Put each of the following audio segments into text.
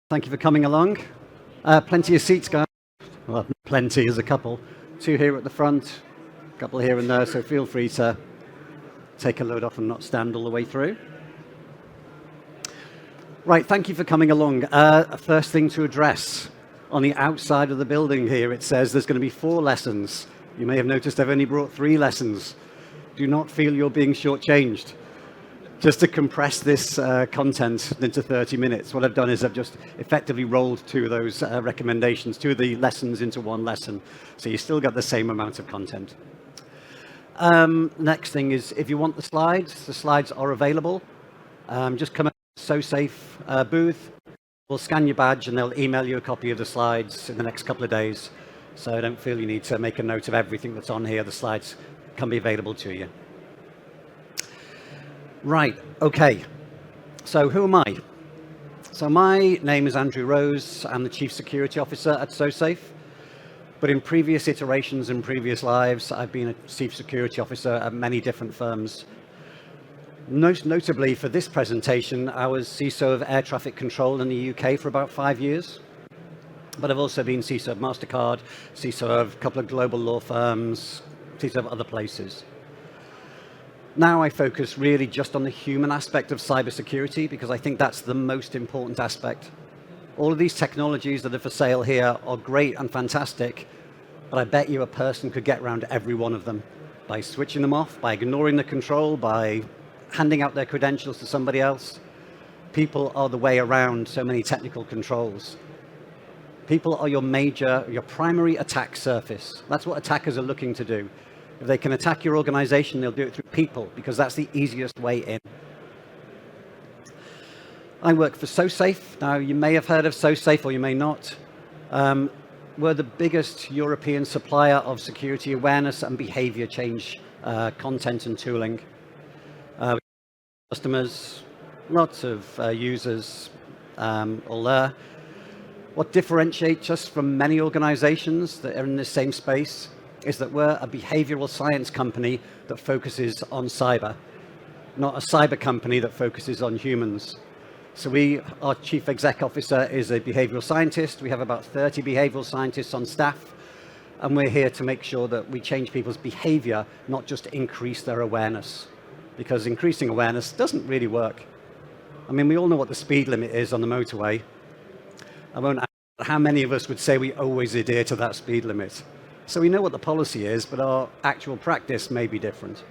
Thank you for coming along. Plenty of seats, guys. Well, plenty as a couple. 2 here at the front, a couple here and there, so feel free to take a load off and not stand all the way through. Right, thank you for coming along. First thing to address, on the outside of the building here, it says there's going to be 4 lessons. You may have noticed I've only brought 3 lessons. Do not feel you're being shortchanged. Just to compress this content into 30 minutes, what I've done is I've just effectively rolled 2 of those recommendations, 2 of the lessons into 1 lesson. So you still got the same amount of content. Next thing is, if you want the slides are available. Just come up to the Sosafe booth. We'll scan your badge and they'll email you a copy of the slides in the next couple of days. So don't feel you need to make a note of everything that's on here. The slides can be available to you. Right, okay, so who am I? So my name is Andrew Rose. I'm the Chief Security Officer at Sosafe, but in previous iterations and previous lives, I've been a Chief Security Officer at many different firms. Most notably for this presentation, I was CISO of Air Traffic Control in the UK for about 5 years, but I've also been CISO of MasterCard, CISO of a couple of global law firms, CISO of other places. Now I focus really just on the human aspect of cybersecurity because I think that's the most important aspect. All of these technologies that are for sale here are great and fantastic, but I bet you a person could get around every one of them by switching them off, by ignoring the control, by handing out their credentials to somebody else. People are the way around so many technical controls. People are your primary attack surface. That's what attackers are looking to do. If they can attack your organization, they'll do it through people because that's the easiest way in. I work for Sosafe. Now, you may have heard of Sosafe or you may not. We're the biggest European supplier of security awareness and behavior change content and tooling. Customers, lots of users all there. What differentiates us from many organizations that are in the same space is that we're a behavioral science company that focuses on cyber, not a cyber company that focuses on humans. So our chief exec officer is a behavioral scientist. We have about 30 behavioral scientists on staff, and we're here to make sure that we change people's behavior, not just increase their awareness, because increasing awareness doesn't really work. I mean, we all know what the speed limit is on the motorway. I won't ask how many of us would say we always adhere to that speed limit. So we know what the policy is, but our actual practice may be different.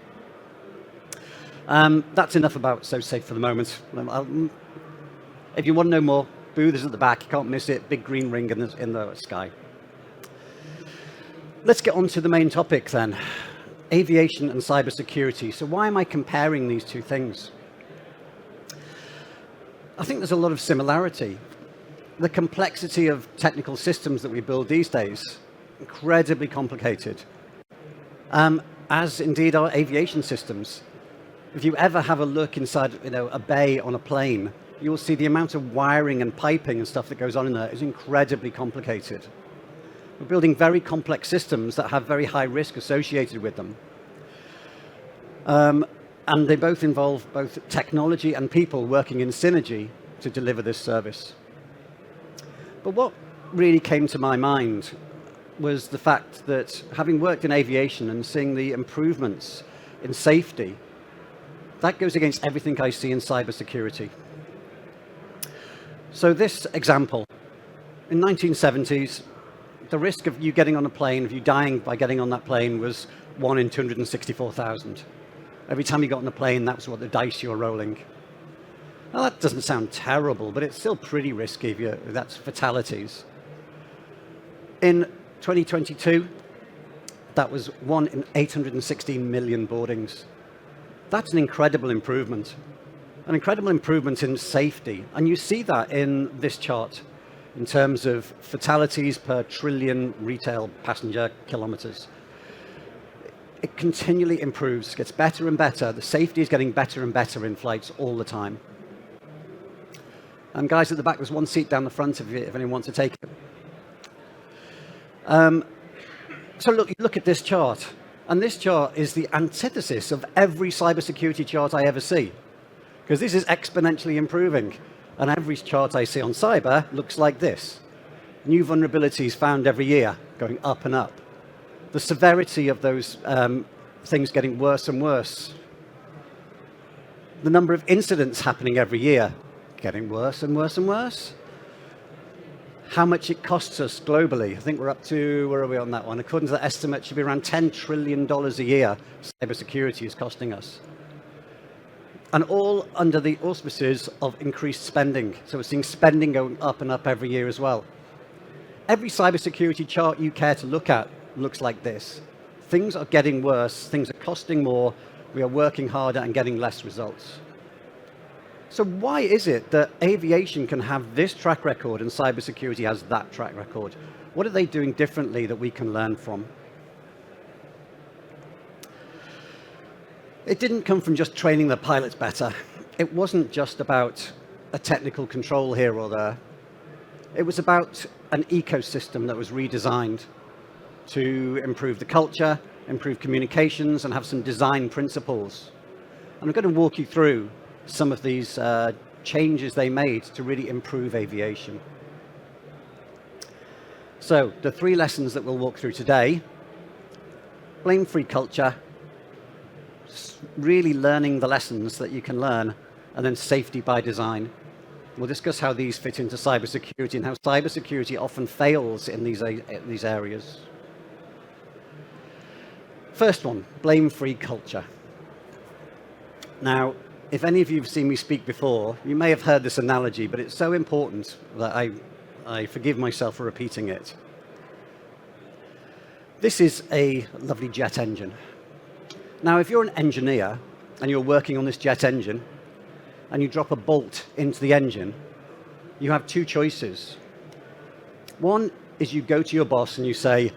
That's enough about Sosafe for the moment. If you want to know more, booth is at the back. You can't miss it. Big green ring in the sky. Let's get on to the main topic then. Aviation and cybersecurity. So why am I comparing these 2 things? I think there's a lot of similarity. The complexity of technical systems that we build these days, incredibly complicated, as indeed are aviation systems. If you ever have a look inside a bay on a plane, you'll see the amount of wiring and piping and stuff that goes on in there is incredibly complicated. We're building very complex systems that have very high risk associated with them. And they both involve both technology and people working in synergy to deliver this service. But what really came to my mind was the fact that having worked in aviation and seeing the improvements in safety, that goes against everything I see in cybersecurity. So this example, in 1970s, the risk of you getting on a plane, of you dying by getting on that plane, was 1 in 264,000. Every time you got on the plane, that was what the dice you were rolling. Now that doesn't sound terrible, but it's still pretty risky if that's fatalities. In 2022, that was 1 in 816 million boardings. That's an incredible improvement in safety. And you see that in this chart in terms of fatalities per trillion retail passenger kilometers. It continually improves, gets better and better. The safety is getting better and better in flights all the time. And guys at the back, there's 1 seat down the front if anyone wants to take it. So look at this chart. And this chart is the antithesis of every cybersecurity chart I ever see, because this is exponentially improving. And every chart I see on cyber looks like this. New vulnerabilities found every year, going up and up. The severity of those things getting worse and worse. The number of incidents happening every year, getting worse and worse and worse. How much it costs us globally. I think we're up to, where are we on that one? According to the estimate, it should be around $10 trillion a year cybersecurity is costing us. And all under the auspices of increased spending. So we're seeing spending going up and up every year as well. Every cybersecurity chart you care to look at looks like this. Things are getting worse, things are costing more, we are working harder and getting less results. So why is it that aviation can have this track record and cybersecurity has that track record? What are they doing differently that we can learn from? It didn't come from just training the pilots better. It wasn't just about a technical control here or there. It was about an ecosystem that was redesigned to improve the culture, improve communications, and have some design principles. And I'm going to walk you through some of these changes they made to really improve aviation. So the 3 lessons that we'll walk through today: blame-free culture, really learning the lessons that you can learn, and then safety by design. We'll discuss how these fit into cybersecurity and how cybersecurity often fails in these areas. First one, blame-free culture. Now, if any of you have seen me speak before, you may have heard this analogy, but it's so important that I forgive myself for repeating it. This is a lovely jet engine. Now, if you're an engineer and you're working on this jet engine and you drop a bolt into the engine, you have 2 choices. One is you go to your boss and you say,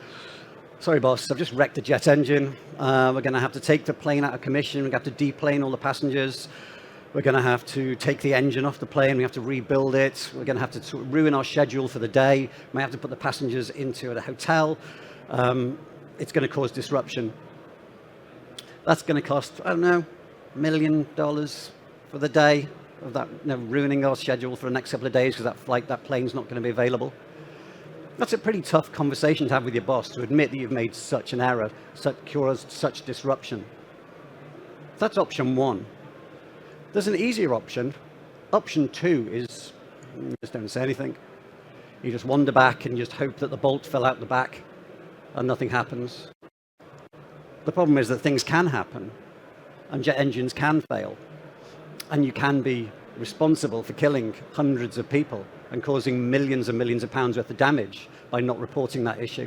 "Sorry, boss, I've just wrecked the jet engine. We're going to have to take the plane out of commission. We're going to have to deplane all the passengers. We're going to have to take the engine off the plane. We have to rebuild it. We're going to have to ruin our schedule for the day. We may have to put the passengers into a hotel. It's going to cause disruption." That's going to cost, I don't know, $1 million for the day of that, ruining our schedule for the next couple of days because that plane's not going to be available. That's a pretty tough conversation to have with your boss, to admit that you've made such an error, caused such disruption. That's option 1. There's an easier option. Option 2 is you just don't say anything. You just wander back and just hope that the bolt fell out the back and nothing happens. The problem is that things can happen and jet engines can fail, and you can be responsible for killing hundreds of people and causing millions and millions of pounds worth of damage by not reporting that issue.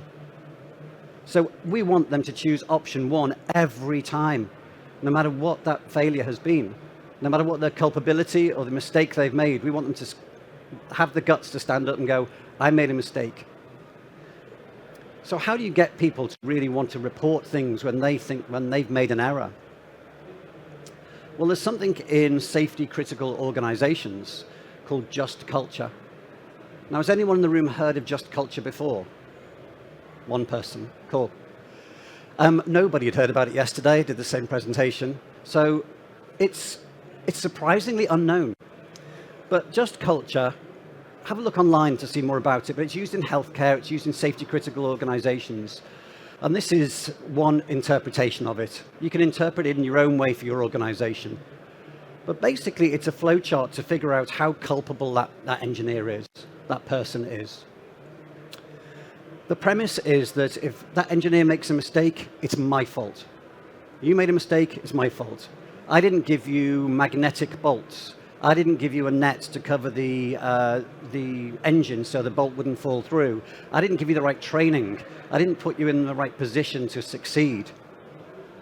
So we want them to choose option 1 every time, no matter what that failure has been, no matter what their culpability or the mistake they've made. We want them to have the guts to stand up and go, "I made a mistake." So how do you get people to really want to report things when they've made an error? Well, there's something in safety critical organizations called just culture. Now, has anyone in the room heard of just culture before? One person. Cool. Nobody had heard about it yesterday. I did the same presentation. So it's surprisingly unknown. But just culture, have a look online to see more about it, but it's used in healthcare, it's used in safety critical organizations. And this is one interpretation of it. You can interpret it in your own way for your organization. But basically, it's a flowchart to figure out how culpable that engineer is, that person is. The premise is that if that engineer makes a mistake, it's my fault. You made a mistake, it's my fault. I didn't give you magnetic bolts. I didn't give you a net to cover the engine so the bolt wouldn't fall through. I didn't give you the right training. I didn't put you in the right position to succeed.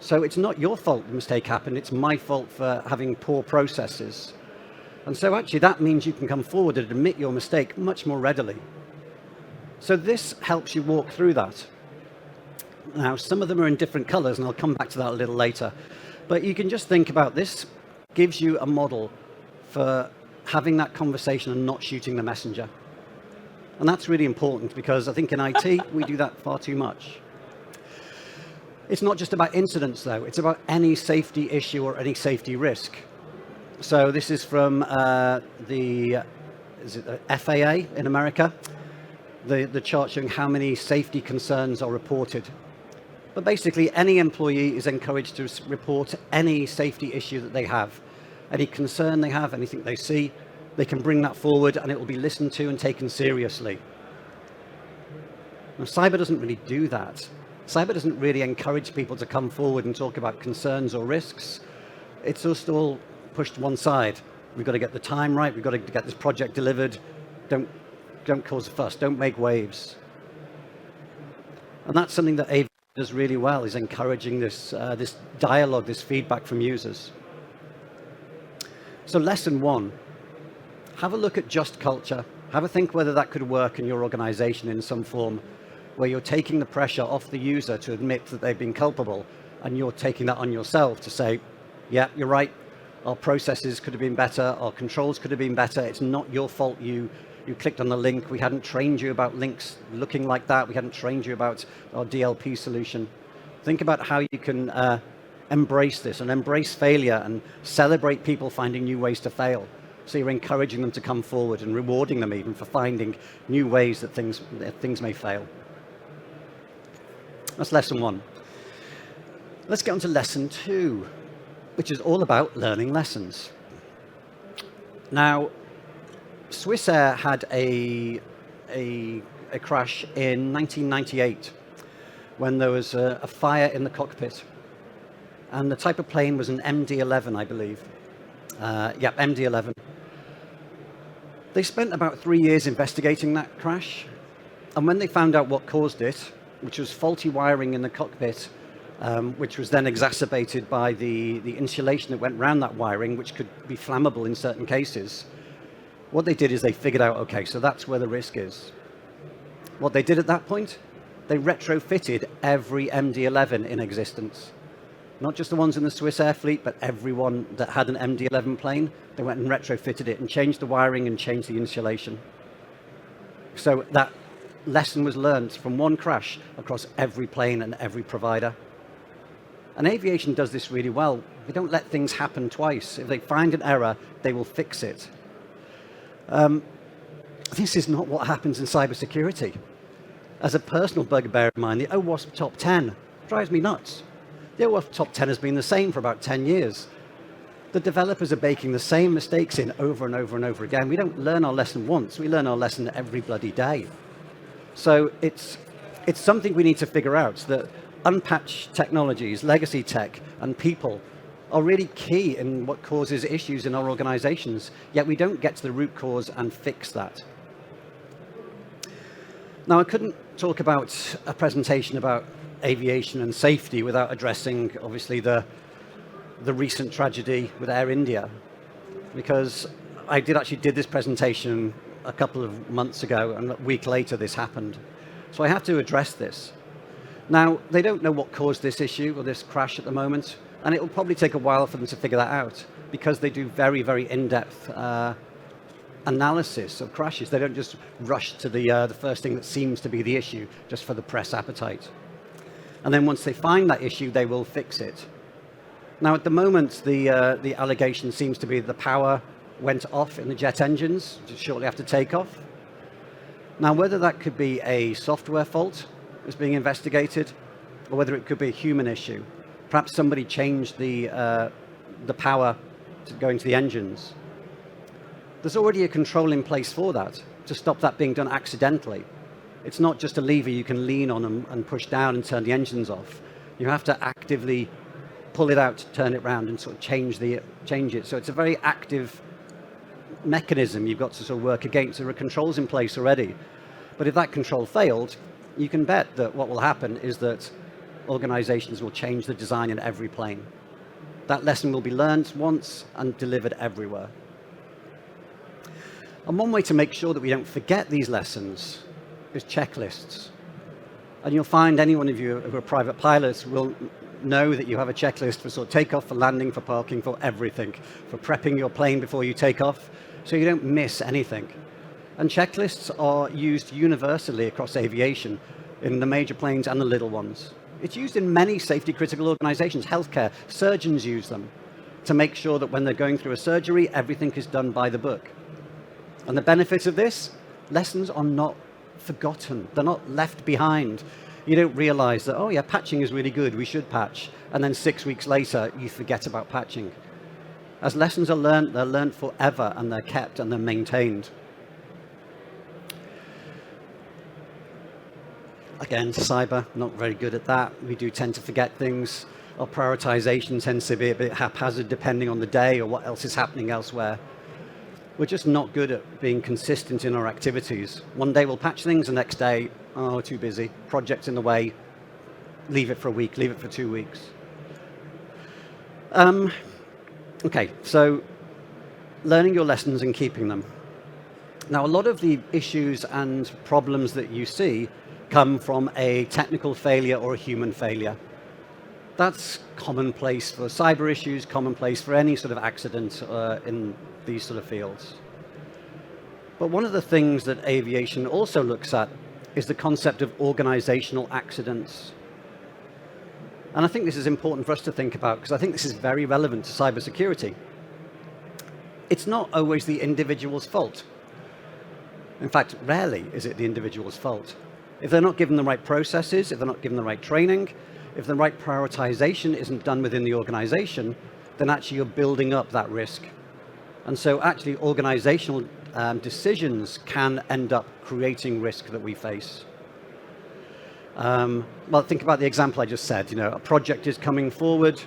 So it's not your fault the mistake happened, it's my fault for having poor processes. And so actually that means you can come forward and admit your mistake much more readily. So this helps you walk through that. Now, some of them are in different colors, and I'll come back to that a little later. But you can just think about this, gives you a model for having that conversation and not shooting the messenger. And that's really important because I think in IT, we do that far too much. It's not just about incidents, though. It's about any safety issue or any safety risk. So this is from the is it the FAA in America, the chart showing how many safety concerns are reported. But basically, any employee is encouraged to report any safety issue that they have. Any concern they have, anything they see, they can bring that forward and it will be listened to and taken seriously. Now, cyber doesn't really do that. Cyber doesn't really encourage people to come forward and talk about concerns or risks. It's just all pushed to one side. We've got to get the time right, we've got to get this project delivered. Don't cause a fuss, don't make waves. And that's something that Aviation does really well, is encouraging this dialogue, this feedback from users. So lesson 1, have a look at just culture. Have a think whether that could work in your organization in some form, where you're taking the pressure off the user to admit that they've been culpable, and you're taking that on yourself to say, yeah, you're right, our processes could have been better, our controls could have been better, it's not your fault you clicked on the link, we hadn't trained you about links looking like that, we hadn't trained you about our DLP solution. Think about how you can embrace this and embrace failure and celebrate people finding new ways to fail. So you're encouraging them to come forward and rewarding them even for finding new ways that things may fail. That's lesson 1. Let's get on to lesson 2, which is all about learning lessons. Now, Swissair had a crash in 1998 when there was a fire in the cockpit. And the type of plane was an MD-11, I believe. Yeah, MD-11. They spent about 3 years investigating that crash. And when they found out what caused it, which was faulty wiring in the cockpit, which was then exacerbated by the insulation that went around that wiring, which could be flammable in certain cases, what they did is they figured out, okay, so that's where the risk is. What they did at that point, they retrofitted every MD-11 in existence. Not just the ones in the Swissair fleet, but everyone that had an MD-11 plane, they went and retrofitted it and changed the wiring and changed the insulation. So that lesson was learned from one crash across every plane and every provider. And Aviation does this really well. They don't let things happen twice. If they find an error, they will fix it. This is not what happens in cybersecurity. As a personal bugbear of mine, the OWASP top 10 drives me nuts. The OWASP top 10 has been the same for about 10 years. The developers are making the same mistakes in over and over and over again. We don't learn our lesson once, we learn our lesson every bloody day. So it's something we need to figure out, that unpatched technologies, legacy tech, and people are really key in what causes issues in our organizations, yet we don't get to the root cause and fix that. Now, I couldn't talk about a presentation about aviation and safety without addressing, obviously, the recent tragedy with Air India, because I did this presentation a couple of months ago, and a week later this happened. So I have to address this. Now, they don't know what caused this issue or this crash at the moment, and it will probably take a while for them to figure that out, because they do very, very in-depth analysis of crashes. They don't just rush to the first thing that seems to be the issue, just for the press appetite. And then once they find that issue, they will fix it. Now, at the moment, the allegation seems to be the power went off in the jet engines just shortly after takeoff. Now, whether that could be a software fault is being investigated, or whether it could be a human issue. Perhaps somebody changed the power to go into the engines. There's already a control in place for that, to stop that being done accidentally. It's not just a lever you can lean on and push down and turn the engines off. You have to actively pull it out, turn it around, and sort of change it. So it's a very active mechanism you've got to sort of work against. There are controls in place already. But if that control failed, you can bet that what will happen is that organizations will change the design in every plane. That lesson will be learned once and delivered everywhere. And one way to make sure that we don't forget these lessons is checklists. And you'll find any one of you who are private pilots will know that you have a checklist for sort of takeoff, for landing, for parking, for everything, for prepping your plane before you take off, so you don't miss anything. And checklists are used universally across aviation, in the major planes and the little ones. It's used in many safety-critical organizations. Healthcare, surgeons use them to make sure that when they're going through a surgery, everything is done by the book. And the benefit of this, lessons are not forgotten. They're not left behind. You don't realize that, oh yeah, patching is really good, we should patch. And then 6 weeks later, you forget about patching. As lessons are learned, they're learned forever, and they're kept and they're maintained. Again, cyber, not very good at that. We do tend to forget things. Our prioritization tends to be a bit haphazard depending on the day or what else is happening elsewhere. We're just not good at being consistent in our activities. One day we'll patch things, the next day, oh, too busy, project's in the way, leave it for a week, leave it for 2 weeks. Okay, so learning your lessons and keeping them. Now, a lot of the issues and problems that you see come from a technical failure or a human failure. That's commonplace for cyber issues, commonplace for any sort of accident in these sort of fields. But one of the things that aviation also looks at is the concept of organizational accidents. And I think this is important for us to think about, because I think this is very relevant to cybersecurity. It's not always the individual's fault. In fact, rarely is it the individual's fault. If they're not given the right processes, if they're not given the right training, if the right prioritization isn't done within the organization, then actually you're building up that risk. And so actually organizational decisions can end up creating risk that we face. Well, think about the example I just said. You know, a project is coming forward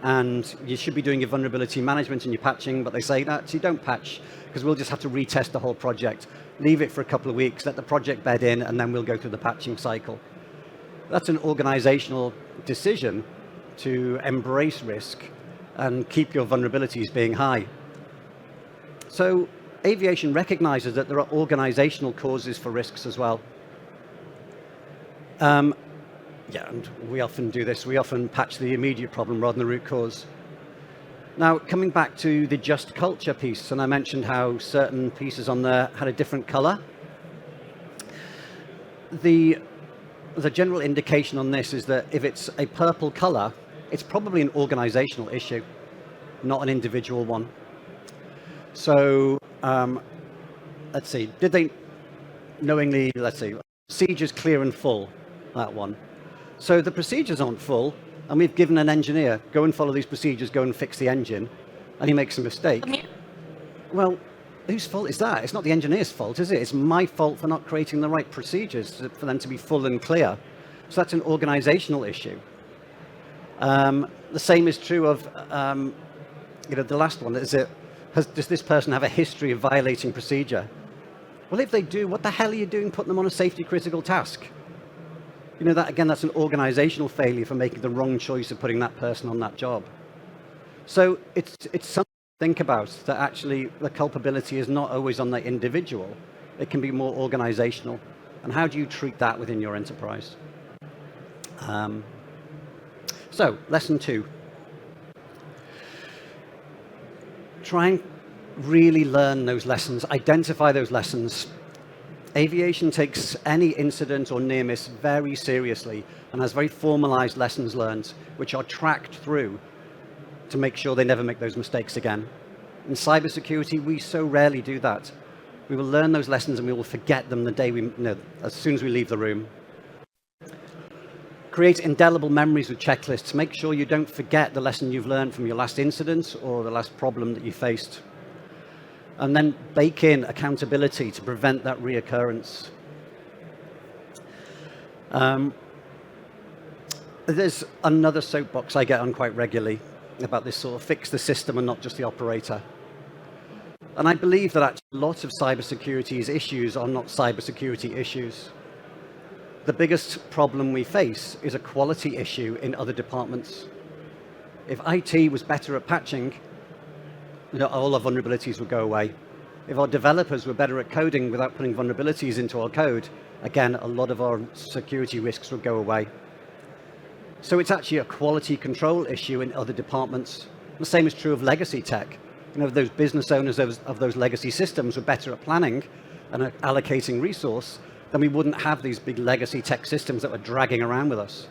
and you should be doing your vulnerability management and your patching, but they say, no, actually don't patch because we'll just have to retest the whole project. Leave it for a couple of weeks, let the project bed in, and then we'll go through the patching cycle. That's an organizational decision to embrace risk and keep your vulnerabilities being high. So aviation recognizes that there are organizational causes for risks as well. Yeah, and we often do this. We often patch the immediate problem rather than the root cause. Now, coming back to the just culture piece, and I mentioned how certain pieces on there had a different color. The general indication on this is that if it's a purple color, it's probably an organizational issue, not an individual one. So, let's see, did they knowingly, let's see, procedures clear and full, that one. So the procedures aren't full, and we've given an engineer, go and follow these procedures, go and fix the engine, and he makes a mistake. Well, whose fault is that? It's not the engineer's fault, is it? It's my fault for not creating the right procedures for them to be full and clear. So that's an organizational issue. The same is true of, the last one. Does this person have a history of violating procedure? Well, if they do, what the hell are you doing putting them on a safety critical task? You know, that again, that's an organizational failure for making the wrong choice of putting that person on that job. So it's something to think about, that actually the culpability is not always on the individual. It can be more organizational. And how do you treat that within your enterprise? So, lesson 2. Try and really learn those lessons, identify those lessons. Aviation takes any incident or near miss very seriously and has very formalized lessons learned, which are tracked through to make sure they never make those mistakes again. In cybersecurity, we so rarely do that. We will learn those lessons and we will forget them the day as soon as we leave the room. Create indelible memories with checklists. Make sure you don't forget the lesson you've learned from your last incident or the last problem that you faced. And then bake in accountability to prevent that reoccurrence. There's another soapbox I get on quite regularly about this sort of fix the system and not just the operator. And I believe that actually a lot of cybersecurity's issues are not cybersecurity issues. The biggest problem we face is a quality issue in other departments. If IT was better at patching, all our vulnerabilities would go away. If our developers were better at coding without putting vulnerabilities into our code, again, a lot of our security risks would go away. So it's actually a quality control issue in other departments. The same is true of legacy tech. Those business owners of those legacy systems were better at planning and at allocating resource, then we wouldn't have these big legacy tech systems that were dragging around with us.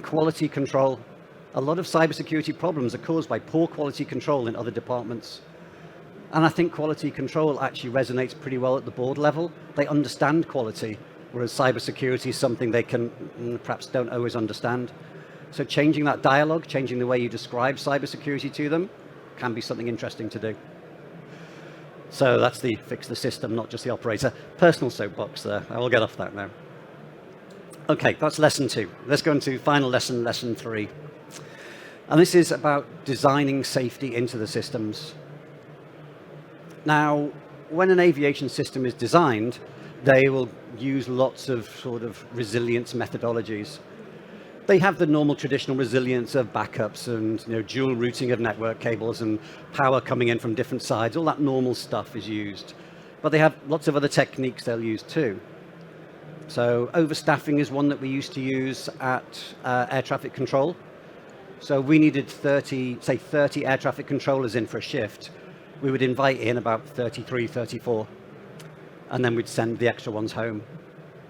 Quality control. A lot of cybersecurity problems are caused by poor quality control in other departments. And I think quality control actually resonates pretty well at the board level. They understand quality, whereas cybersecurity is something they can perhaps don't always understand. So changing that dialogue, changing the way you describe cybersecurity to them, can be something interesting to do. So that's the fix the system, not just the operator. Personal soapbox there. I will get off that now. Okay, that's lesson 2. Let's go into final lesson, lesson 3. And this is about designing safety into the systems. Now, when an aviation system is designed, they will use lots of sort of resilience methodologies. They have the normal traditional resilience of backups and dual routing of network cables and power coming in from different sides. All that normal stuff is used. But they have lots of other techniques they'll use too. So overstaffing is one that we used to use at air traffic control. So we needed 30 air traffic controllers in for a shift. We would invite in about 33, 34, and then we'd send the extra ones home.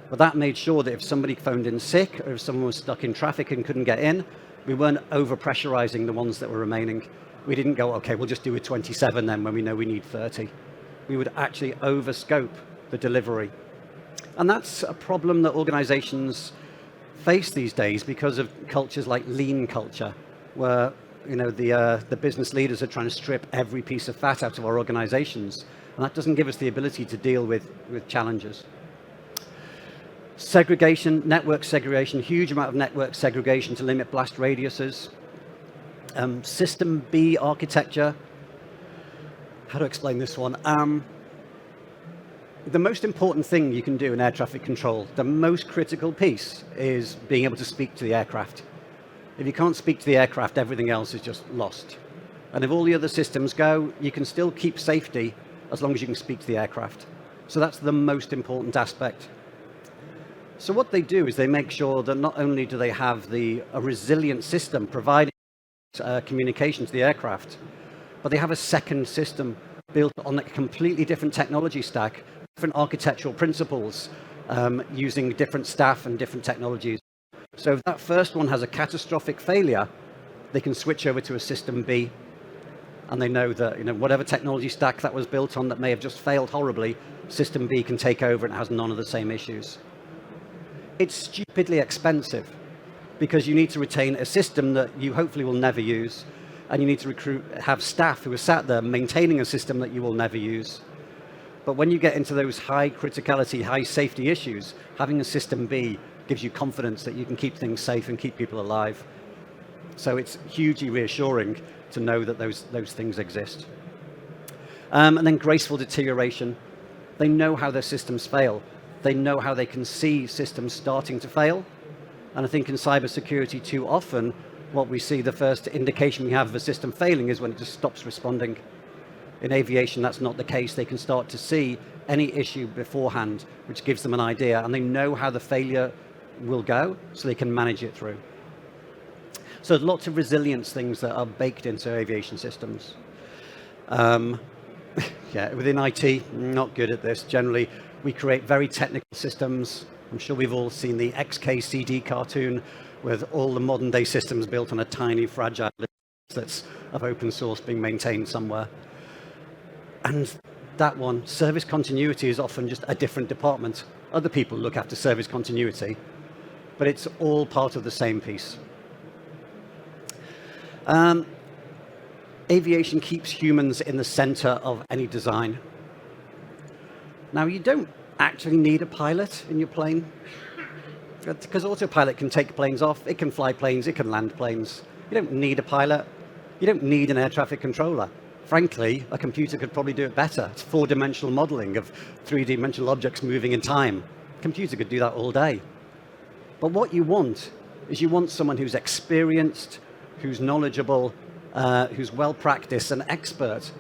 But that made sure that if somebody phoned in sick or if someone was stuck in traffic and couldn't get in, we weren't over-pressurizing the ones that were remaining. We didn't go, okay, we'll just do it 27 then when we know we need 30. We would actually over-scope the delivery. And that's a problem that organizations face these days because of cultures like lean culture, where the business leaders are trying to strip every piece of fat out of our organizations, and that doesn't give us the ability to deal with challenges. Segregation, network segregation, huge amount of network segregation to limit blast radiuses. System B architecture. How to explain this one? The most important thing you can do in air traffic control, the most critical piece, is being able to speak to the aircraft. If you can't speak to the aircraft, everything else is just lost. And if all the other systems go, you can still keep safety as long as you can speak to the aircraft. So that's the most important aspect. So what they do is they make sure that not only do they have a resilient system providing communication to the aircraft, but they have a second system built on a completely different technology stack, different architectural principles, using different staff and different technologies. So if that first one has a catastrophic failure, they can switch over to a system B, and they know that whatever technology stack that was built on that may have just failed horribly, system B can take over and it has none of the same issues. It's stupidly expensive because you need to retain a system that you hopefully will never use, and you need to have staff who are sat there maintaining a system that you will never use. But when you get into those high criticality, high safety issues, having a system B gives you confidence that you can keep things safe and keep people alive. So it's hugely reassuring to know that those things exist. And then graceful deterioration. They know how their systems fail. They know how they can see systems starting to fail. And I think in cybersecurity too often, what we see, the first indication we have of a system failing is when it just stops responding. In aviation, that's not the case. They can start to see any issue beforehand, which gives them an idea, and they know how the failure will go, so they can manage it through. So there's lots of resilience things that are baked into aviation systems. Within IT, not good at this. Generally, we create very technical systems. I'm sure we've all seen the XKCD cartoon with all the modern day systems built on a tiny, fragile that's of open source being maintained somewhere. And that one, service continuity, is often just a different department. Other people look after service continuity, but it's all part of the same piece. Aviation keeps humans in the center of any design. Now, you don't actually need a pilot in your plane, because autopilot can take planes off, it can fly planes, it can land planes. You don't need a pilot. You don't need an air traffic controller. Frankly, a computer could probably do it better. It's four-dimensional modeling of three-dimensional objects moving in time. A computer could do that all day. But what you want is you want someone who's experienced, who's knowledgeable, who's well-practiced and expert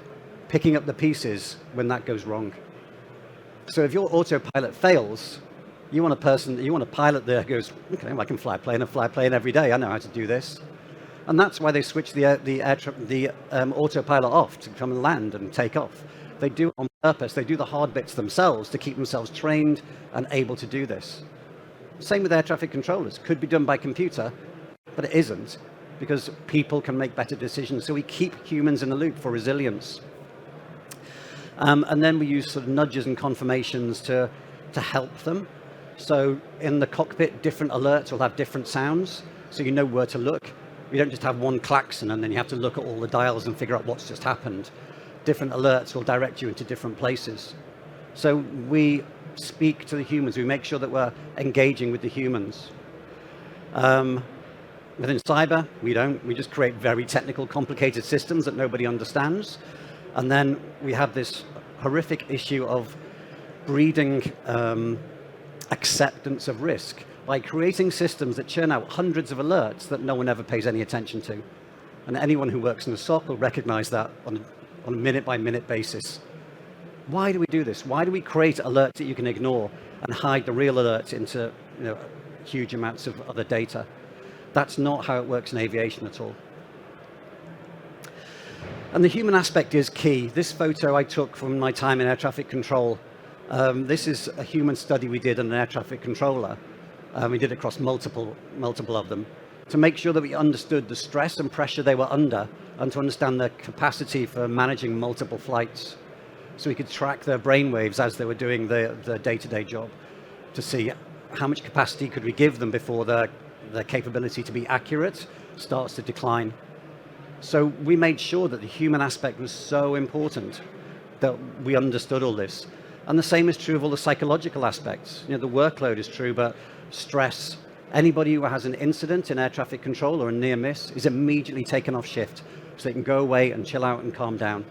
picking up the pieces when that goes wrong. So if your autopilot fails, you want a pilot there who goes, okay, I can fly a plane every day. I know how to do this. And that's why they switch the autopilot off to come and land and take off. They do it on purpose. They do the hard bits themselves to keep themselves trained and able to do this. Same with air traffic controllers. Could be done by computer, but it isn't, because people can make better decisions. So we keep humans in the loop for resilience. And then we use sort of nudges and confirmations to help them. So in the cockpit, different alerts will have different sounds, so you know where to look. You don't just have one klaxon and then you have to look at all the dials and figure out what's just happened. Different alerts will direct you into different places. So we speak to the humans, we make sure that we're engaging with the humans. Within cyber, we don't. We just create very technical, complicated systems that nobody understands. And then we have this horrific issue of breeding acceptance of risk by creating systems that churn out hundreds of alerts that no one ever pays any attention to. And anyone who works in the SOC will recognize that on a minute-by-minute basis. Why do we do this? Why do we create alerts that you can ignore and hide the real alerts into huge amounts of other data? That's not how it works in aviation at all. And the human aspect is key. This photo I took from my time in air traffic control. This is a human study we did on an air traffic controller. We did it across multiple of them to make sure that we understood the stress and pressure they were under and to understand their capacity for managing multiple flights. So we could track their brainwaves as they were doing their day-to-day job to see how much capacity could we give them before their capability to be accurate starts to decline. So we made sure that the human aspect was so important that we understood all this. And the same is true of all the psychological aspects. The workload is true, but stress. Anybody who has an incident in air traffic control or a near miss is immediately taken off shift so they can go away and chill out and calm down.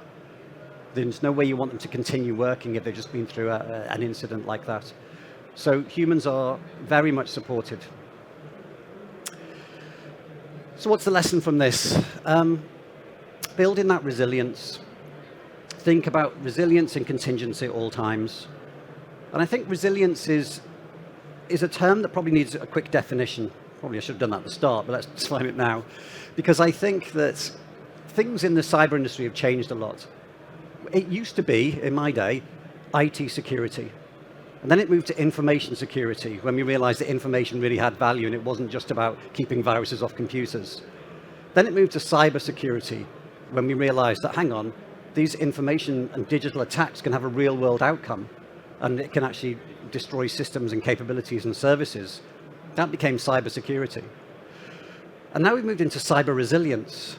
There's no way you want them to continue working if they've just been through an incident like that. So humans are very much supported. So what's the lesson from this? Building that resilience. Think about resilience and contingency at all times. And I think resilience is a term that probably needs a quick definition. Probably I should have done that at the start, but let's define it now. Because I think that things in the cyber industry have changed a lot. It used to be, in my day, IT security. And then it moved to information security when we realized that information really had value and it wasn't just about keeping viruses off computers. Then it moved to cybersecurity when we realized that, hang on, these information and digital attacks can have a real world outcome and it can actually destroy systems and capabilities and services. That became cybersecurity. And now we've moved into cyber resilience.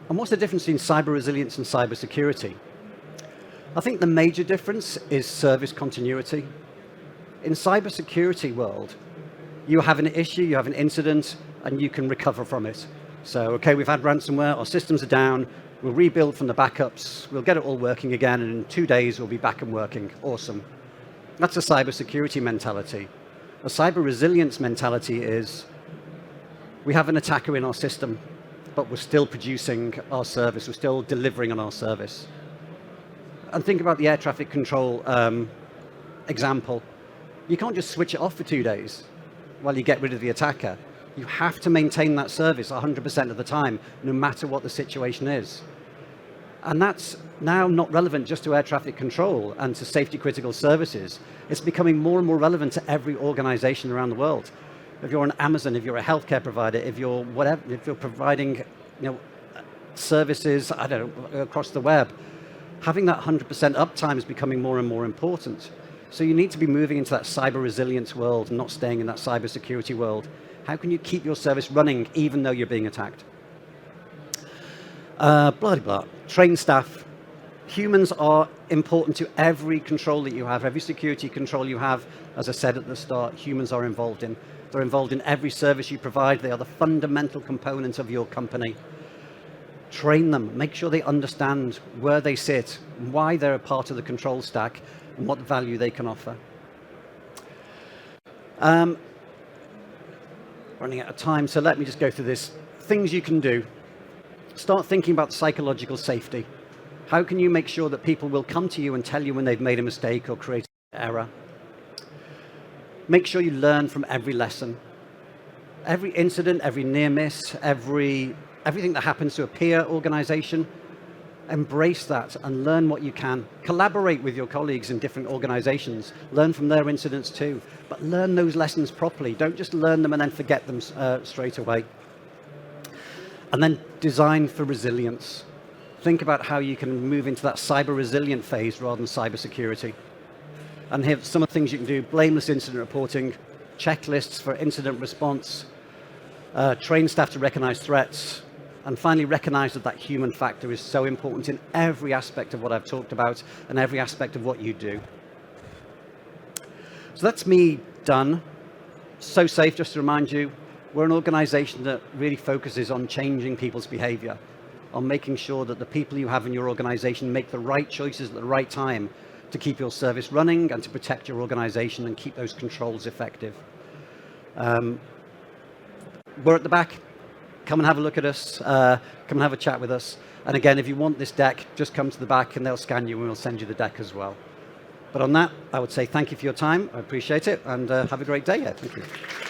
And what's the difference between cyber resilience and cybersecurity? I think the major difference is service continuity. In cybersecurity world, you have an issue, you have an incident, and you can recover from it. So, okay, we've had ransomware, our systems are down, we'll rebuild from the backups, we'll get it all working again, and in 2 days we'll be back and working. Awesome. That's a cybersecurity mentality. A cyber resilience mentality is, we have an attacker in our system, but we're still producing our service, we're still delivering on our service. And think about the air traffic control example. You can't just switch it off for 2 days while you get rid of the attacker. You have to maintain that service 100% of the time, no matter what the situation is. And that's now not relevant just to air traffic control and to safety critical services. It's becoming more and more relevant to every organization around the world. If you're on Amazon, if you're a healthcare provider, if you're whatever, if you're providing services, I don't know, across the web, having that 100% uptime is becoming more and more important. So you need to be moving into that cyber resilience world and not staying in that cyber security world. How can you keep your service running even though you're being attacked? Blah, blah, blah. Train staff. Humans are important to every control that you have, every security control you have. As I said at the start, humans are involved in. They're involved in every service you provide. They are the fundamental component of your company. Train them. Make sure they understand where they sit, why they're a part of the control stack, and what value they can offer. Running out of time, so let me just go through this. Things you can do. Start thinking about psychological safety. How can you make sure that people will come to you and tell you when they've made a mistake or created an error? Make sure you learn from every lesson. Every incident, every near miss, everything that happens to a peer organization, embrace that and learn what you can. Collaborate with your colleagues in different organizations. Learn from their incidents too, but learn those lessons properly. Don't just learn them and then forget them straight away. And then design for resilience. think about how you can move into that cyber resilient phase rather than cybersecurity. And here are some of the things you can do: blameless incident reporting, checklists for incident response, train staff to recognize threats, and finally recognize that that human factor is so important in every aspect of what I've talked about and every aspect of what you do. So that's me done. Sosafe, just to remind you, we're an organization that really focuses on changing people's behavior, on making sure that the people you have in your organization make the right choices at the right time to keep your service running and to protect your organization and keep those controls effective. We're at the back. Come and have a look at us. Come and have a chat with us. And again, if you want this deck, just come to the back and they'll scan you and we'll send you the deck as well. But on that, I would say thank you for your time. I appreciate it, and have a great day here. Thank you.